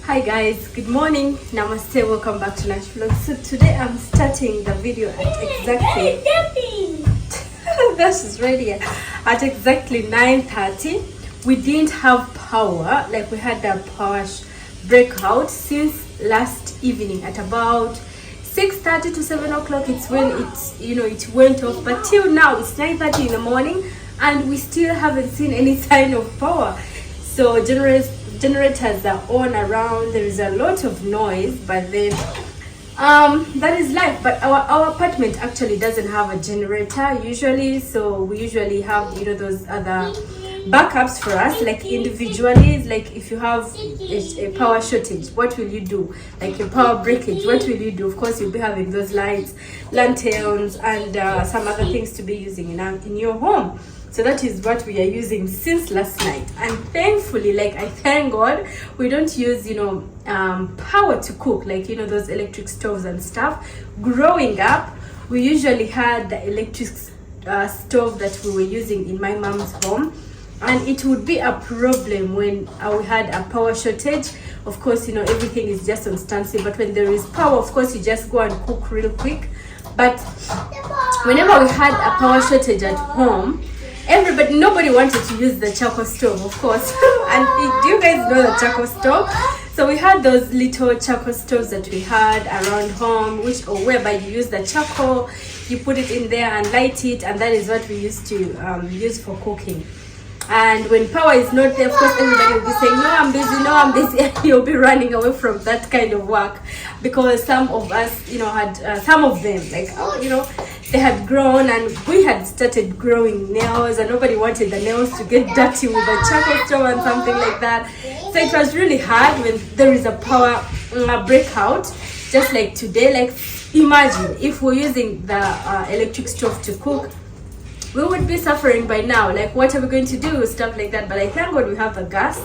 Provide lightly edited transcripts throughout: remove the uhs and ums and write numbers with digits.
Hi guys, good morning, namaste, welcome back to Nash Vlog. So today I'm starting the video at exactly this is ready at exactly 9:30. We didn't have power, like we had the power breakout since last evening at about 6:30 to 7 o'clock. It's when it went off, but till now it's 9:30 in the morning and we still haven't seen any sign of power. So generators are on around. There is a lot of noise, but then that is life. But our apartment actually doesn't have a generator usually, so we usually have those other backups for us, like individually. Like if you have a power shortage, what will you do? Like a power breakage, what will you do? Of course you'll be having those lights, lanterns, and some other things to be using in your home. So that is what we are using since last night, and thankfully, like I thank God, we don't use power to cook, like those electric stoves and stuff. Growing up, we usually had the electric stove that we were using in my mom's home, and it would be a problem when we had a power shortage. Of course, everything is just on standstill, but when there is power, of course you just go and cook real quick. But whenever we had a power shortage at home, nobody wanted to use the charcoal stove, of course. And do you guys know the charcoal stove? So we had those little charcoal stoves that we had around home, whereby you use the charcoal, you put it in there and light it, and that is what we used to use for cooking. And when power is not there, of course everybody will be saying, no, I'm busy, no, I'm busy. You'll be running away from that kind of work, because some of us had some of them, like they had grown, and we had started growing nails, and nobody wanted the nails to get dirty with a charcoal stove and something like that. So it was really hard when there is a power breakout, just like today. Like imagine if we're using the electric stove to cook, we would be suffering by now. Like, what are we going to do? Stuff like that. But I thank God we have the gas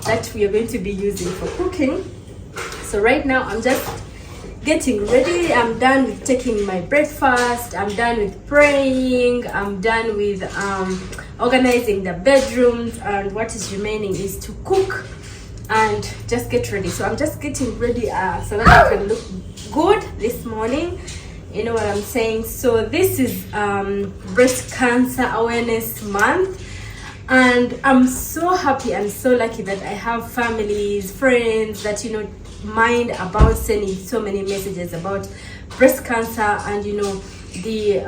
that we are going to be using for cooking. So right now I'm just getting ready. I'm done with taking my breakfast. I'm done with praying. I'm done with organizing the bedrooms, and what is remaining is to cook and just get ready. So I'm just getting ready so that I can look good this morning. You know what I'm saying? So this is Breast Cancer Awareness Month, and I'm so happy and so lucky that I have families, friends that mind about sending so many messages about breast cancer, and the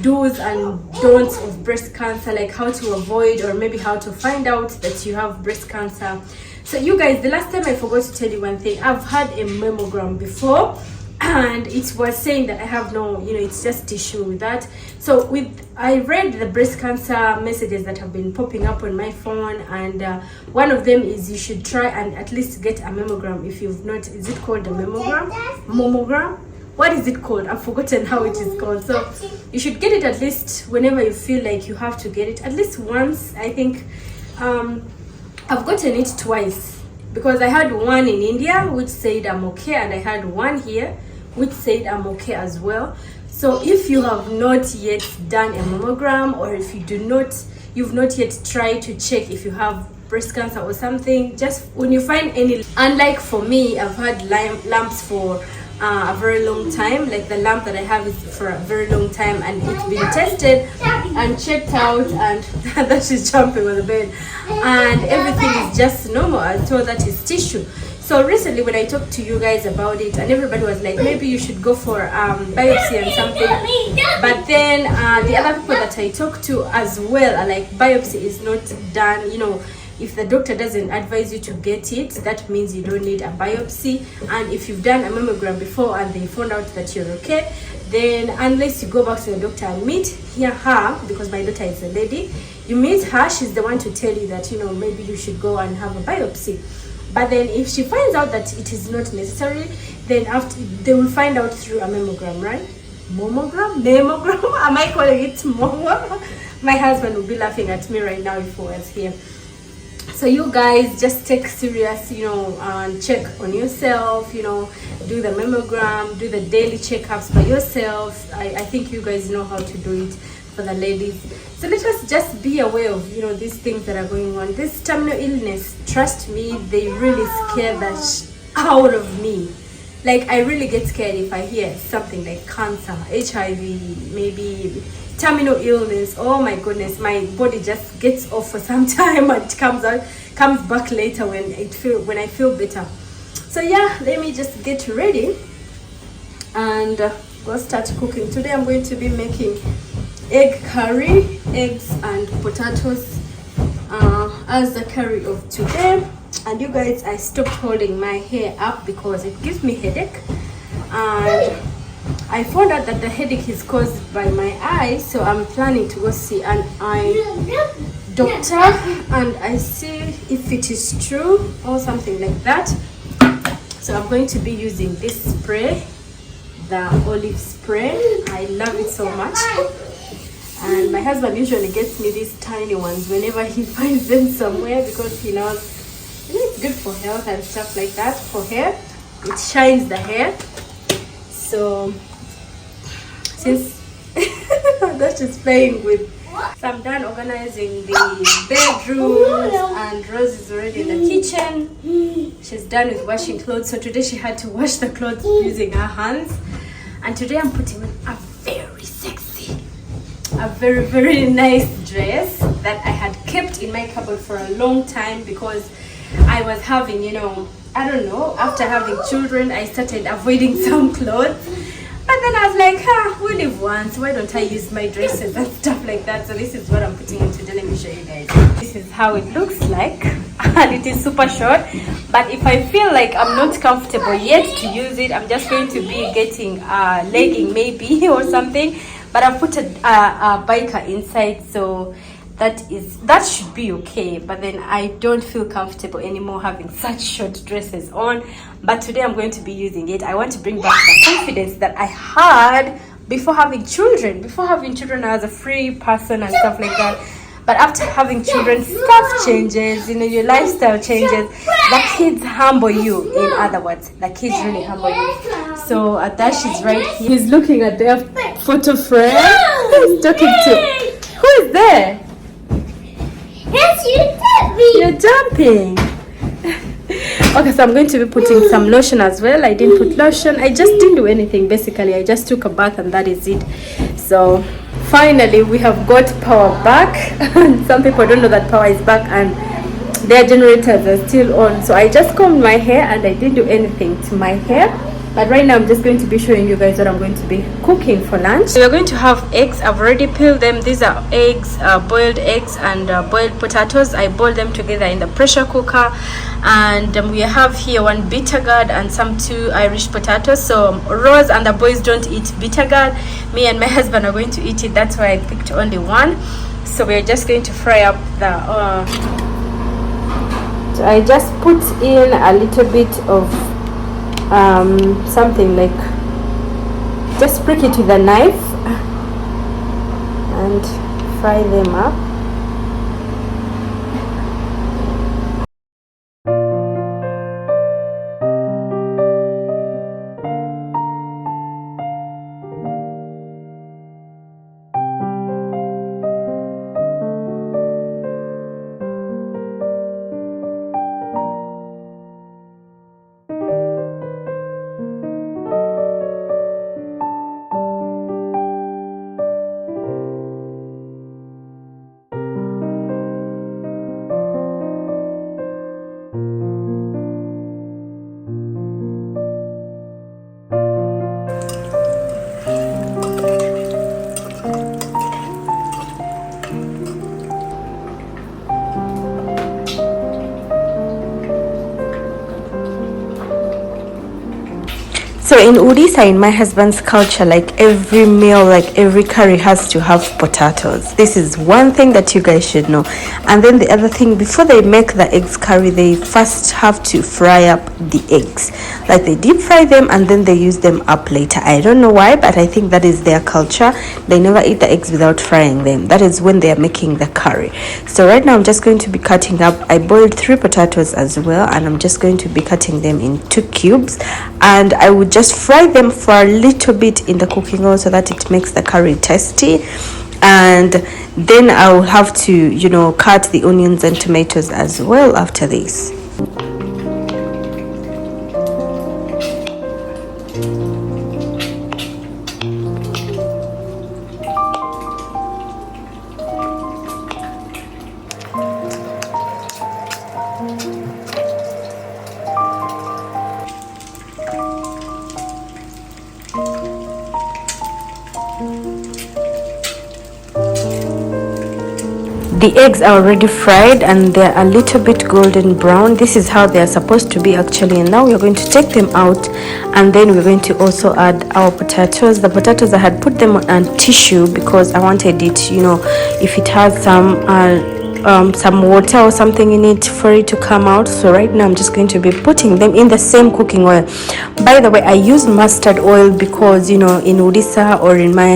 do's and don'ts of breast cancer, like how to avoid or maybe how to find out that you have breast cancer. So you guys, the last time I forgot to tell you one thing. I've had a mammogram before, and it was saying that I have no, it's just tissue with that. So I read the breast cancer messages that have been popping up on my phone, and one of them is you should try and at least get a mammogram if you've not. Is it called a mammogram? What is it called? I've forgotten how it is called. So you should get it at least whenever you feel like you have to get it, at least once. I think I've gotten it twice, because I had one in India which said I'm okay, and I had one here which said I'm okay as well. So if you have not yet done a mammogram, or if you've not yet tried to check if you have breast cancer or something, just when you find any, unlike for me, I've had lumps for a very long time. Like the lump that I have is for a very long time, and it's been tested and checked out, and that she's jumping on the bed, and everything is just normal. I thought that is tissue. So recently when I talked to you guys about it, and everybody was like, maybe you should go for biopsy and something. But then the other people that I talked to as well are like, biopsy is not done. If the doctor doesn't advise you to get it, that means you don't need a biopsy. And if you've done a mammogram before and they found out that you're okay, then unless you go back to the doctor and meet her, because my daughter is a lady, you meet her, she's the one to tell you that maybe you should go and have a biopsy. But then if she finds out that it is not necessary, then after they will find out through a mammogram, right? Mammogram? Am I calling it momo? My husband would be laughing at me right now if he was here. So you guys just take serious, and check on yourself, do the mammogram, do the daily checkups by yourself. I think you guys know how to do it for the ladies. So let us just be aware of, these things that are going on. This terminal illness, trust me, they really scare the out of me. Like, I really get scared if I hear something like cancer, HIV, maybe terminal illness. Oh my goodness, my body just gets off for some time and comes back later when I feel better. So yeah, let me just get ready and go start cooking. Today I'm going to be making egg curry, eggs and potatoes as the curry of today. And you guys, I stopped holding my hair up because it gives me headache, and I found out that the headache is caused by my eye, so I'm planning to go see an eye doctor and I see if it is true or something like that. So I'm going to be using this spray, the olive spray. I love it so much, and my husband usually gets me these tiny ones whenever he finds them somewhere, because he knows it's good for health and stuff like that. For hair, it shines the hair. So since that's just playing with, so I'm done organizing the bedrooms, and Rose is already in the kitchen. She's done with washing clothes. So today she had to wash the clothes using her hands, and today I'm putting on a very sexy, a very, very nice dress that I had kept in my cupboard for a long time, because I was having, I don't know, after having children, I started avoiding some clothes. But then I was like, we live once, why don't I use my dresses and stuff like that? So this is what I'm putting on today. Let me show you guys. This is how it looks like, and it is super short. But if I feel like I'm not comfortable yet to use it, I'm just going to be getting a legging maybe or something. But I've put a biker inside, so that should be okay. But then I don't feel comfortable anymore having such short dresses on. But today I'm going to be using it. I want to bring back the confidence that I had before having children. Before having children, I was a free person and stuff like that. But after having children, stuff changes, your lifestyle changes. The kids humble you. In other words, the kids really humble you. So Adash is right here. He's looking at their photo frame. He's talking to, who is there? Yes, You're jumping. Okay, so I'm going to be putting some lotion as well. I didn't put lotion. I just didn't do anything. Basically, I just took a bath and that is it. So finally, we have got power back. Some people don't know that power is back and their generators are still on. So I just combed my hair and I didn't do anything to my hair. But right now I'm just going to be showing you guys what I'm going to be cooking for lunch. So we're going to have eggs. I've already peeled them. These are eggs, boiled eggs and boiled potatoes. I boiled them together in the pressure cooker. And we have here one bitter gourd and some 2 Irish potatoes. So Rose and the boys don't eat bitter gourd. Me and my husband are going to eat it. That's why I picked only one. So we're just going to fry up the... So I just put in a little bit of something like, just prick it with a knife and fry them up. So in Odisha, in my husband's culture, like every meal, like every curry has to have potatoes. This is one thing that you guys should know. And then the other thing, before they make the eggs curry, they first have to fry up the eggs. Like they deep fry them and then they use them up later. I don't know why, but I think that is their culture. They never eat the eggs without frying them. That is when they are making the curry. So right now I'm just going to be cutting up. I boiled 3 potatoes as well, and I'm just going to be cutting them in 2 cubes. And I would just fry them for a little bit in the cooking oil so that it makes the curry tasty. And then I will have to cut the onions and tomatoes as well after this. The eggs are already fried and they're a little bit golden brown. This is how they are supposed to be actually. And now we're going to take them out, and then we're going to also add our potatoes. The potatoes, I had put them on tissue because I wanted it, you know, if it has some water or something in it, for it to come out. So right now I'm just going to be putting them in the same cooking oil. By the way, I use mustard oil because, you know, in Odisha or in my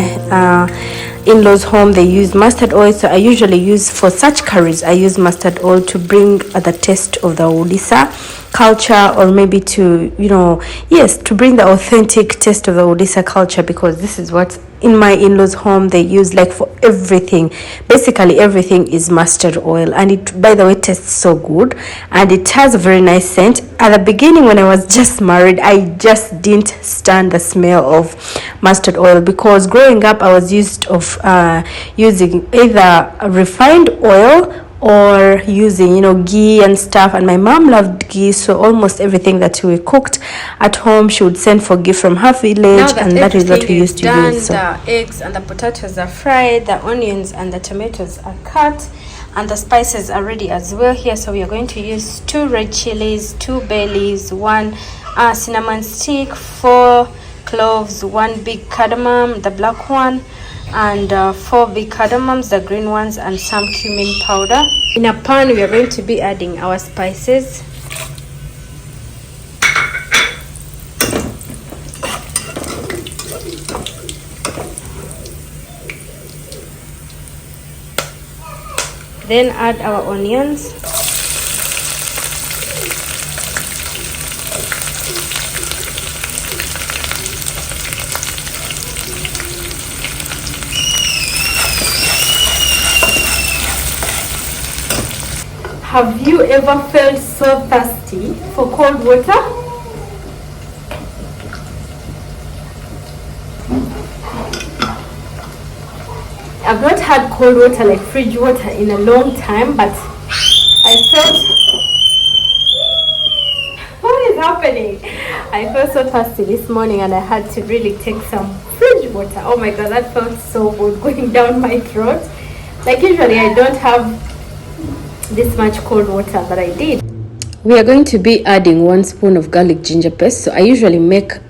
in-laws home they use mustard oil, so I usually use, for such curries, I use mustard oil to bring the taste of the Odisha culture, or maybe to, you know, yes, to bring the authentic taste of the Odisha culture, because this is what in my in-laws home they use, like for everything. Basically everything is mustard oil, and it, by the way, tastes so good and it has a very nice scent. At the beginning when I was just married, I just didn't stand the smell of mustard oil, because growing up I was used of using either refined oil or using, you know, ghee and stuff, and my mom loved ghee, so almost everything that we cooked at home she would send for ghee from her village, and that is what we used to use. So the eggs and the potatoes are fried, the onions and the tomatoes are cut, and the spices are ready as well here. So we are going to use 2 red chilies, 2 bay leaves, 1 cinnamon stick, 4 cloves, 1 big cardamom, the black one, and 4 big cardamoms, the green ones, and some cumin powder. In a pan we are going to be adding our spices. Then add our onions. Have you ever felt so thirsty for cold water? I've not had cold water, like fridge water, in a long time, but I felt... What is happening? I felt so thirsty this morning and I had to really take some fridge water. Oh my god, that felt so good going down my throat. Like usually I don't have this much cold water, but I did. We are going to be adding 1 spoon of garlic ginger paste. So I usually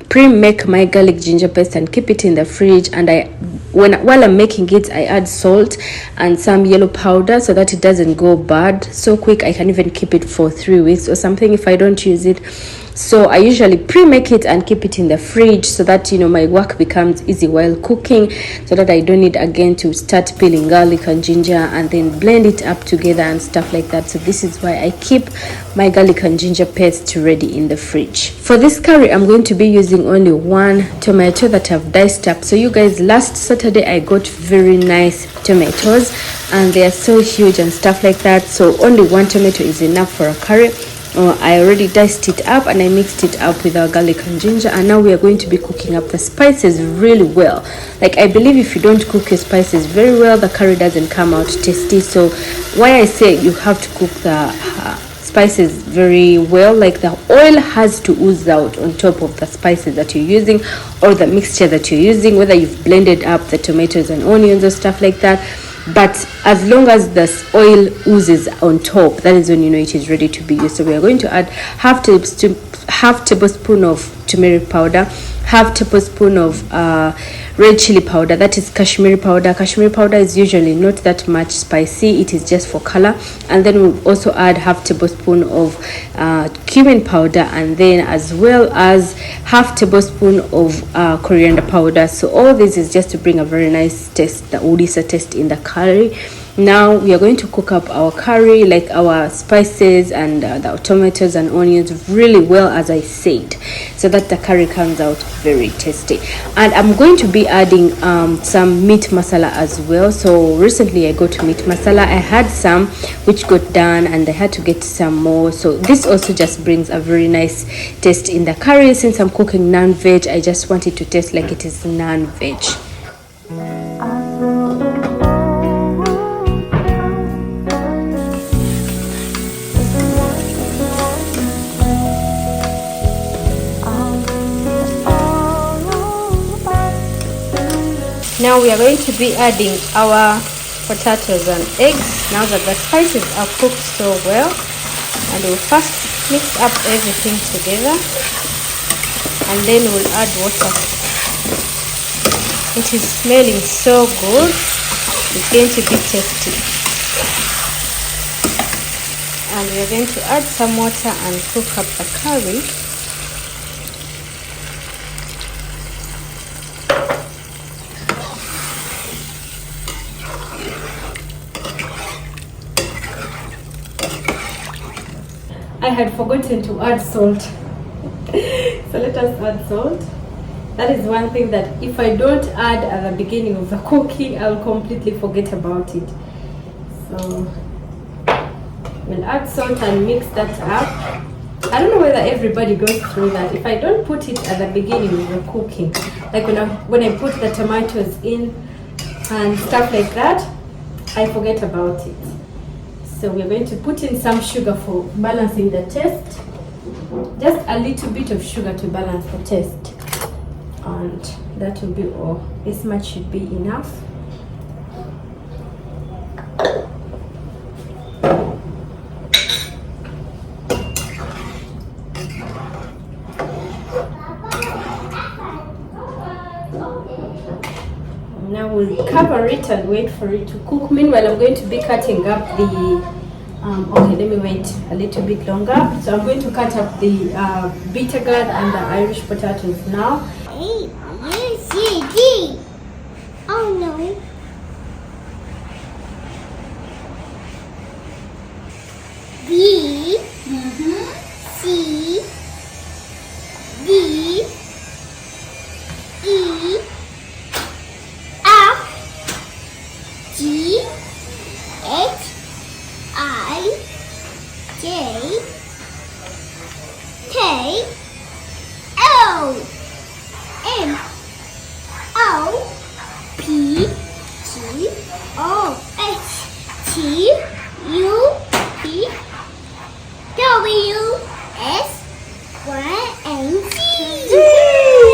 pre-make my garlic ginger paste and keep it in the fridge, and while I'm making it I add salt and some yellow powder so that it doesn't go bad so quick. I can even keep it for 3 weeks or something if I don't use it. So I usually pre-make it and keep it in the fridge so that, you know, my work becomes easy while cooking, so that I don't need again to start peeling garlic and ginger and then blend it up together and stuff like that. So this is why I keep my garlic and ginger paste ready in the fridge. For this curry I'm going to be using only 1 tomato that I've diced up. So you guys, last Saturday I got very nice tomatoes and they are so huge and stuff like that, so only 1 tomato is enough for a curry. I already diced it up and I mixed it up with our garlic and ginger, and now we are going to be cooking up the spices really well. Like, I believe if you don't cook your spices very well, the curry doesn't come out tasty. So why I say you have to cook the spices very well, like the oil has to ooze out on top of the spices that you're using, or the mixture that you're using, whether you've blended up the tomatoes and onions or stuff like that. But as long as the oil oozes on top, that is when you know it is ready to be used. So we are going to add half tablespoon of turmeric powder, half tablespoon of red chili powder, that is Kashmiri powder. Kashmiri powder is usually not that much spicy, it is just for color. And then we'll also add half tablespoon of cumin powder, and then as well as half tablespoon of coriander powder. So all this is just to bring a very nice taste, the Odisha taste in the curry. Now we are going to cook up our curry, like our spices and the tomatoes and onions really well, as I said, so that the curry comes out very tasty. And I'm going to be adding some meat masala as well. So recently I got meat masala. I had some which got done and I had to get some more. So this also just brings a very nice taste in the curry. Since I'm cooking non-veg, I just want it to taste like it is non-veg. Now we are going to be adding our potatoes and eggs. Now that the spices are cooked so well, and we'll first mix up everything together, and then we'll add water. It is smelling so good. It's going to be tasty. And we're going to add some water and cook up the curry. I had forgotten to add salt. So let us add salt. That is one thing that if I don't add at the beginning of the cooking, I'll completely forget about it. So we'll add salt and mix that up. I don't know whether everybody goes through that. If I don't put it at the beginning of the cooking, like when I put the tomatoes in and stuff like that, I forget about it. So we're going to put in some sugar for balancing the taste. Just a little bit of sugar to balance the taste. And that will be all. This much should be enough. Now we'll cover it and wait for it to cook. Meanwhile, I'm going to be cutting up the okay, let me wait a little bit longer. So I'm going to cut up the bitter gourd and the Irish potatoes now. A, B, C, D. Oh no. B, C, D, E, F, G, H, I, J, K, L, M, O, P, Q, R, S, T, U, V, W, S, Y, and Z.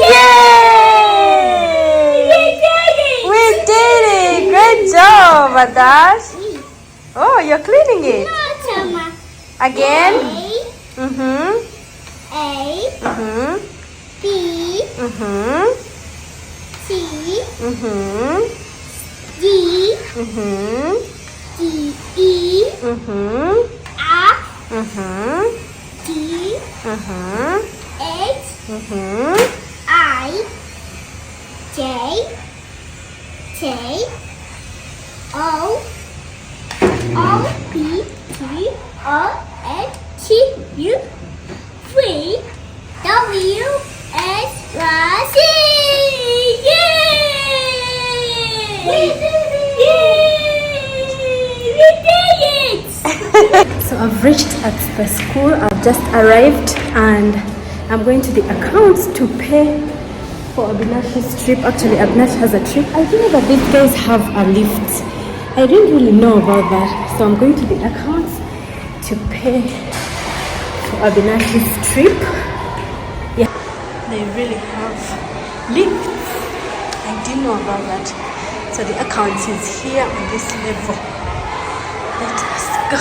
Yay! We did it! Great job, Adash. Oh, you're cleaning it. Again? A, B, C, D, D, E, F, D, H, I, J, K, O, P, Q, R, S, T, U, V, W, X, Y, Z. Yay! We did it! So I've reached at the school. I've just arrived and I'm going to the accounts to pay for Abinash's trip. Actually, Abinash has a trip. I think that these guys have a lift. I didn't really know about that. So I'm going to the accounts to pay for Abinash's trip. Yeah, they really have lifts. I didn't know about that. So the accounts is here on this level. Let us go.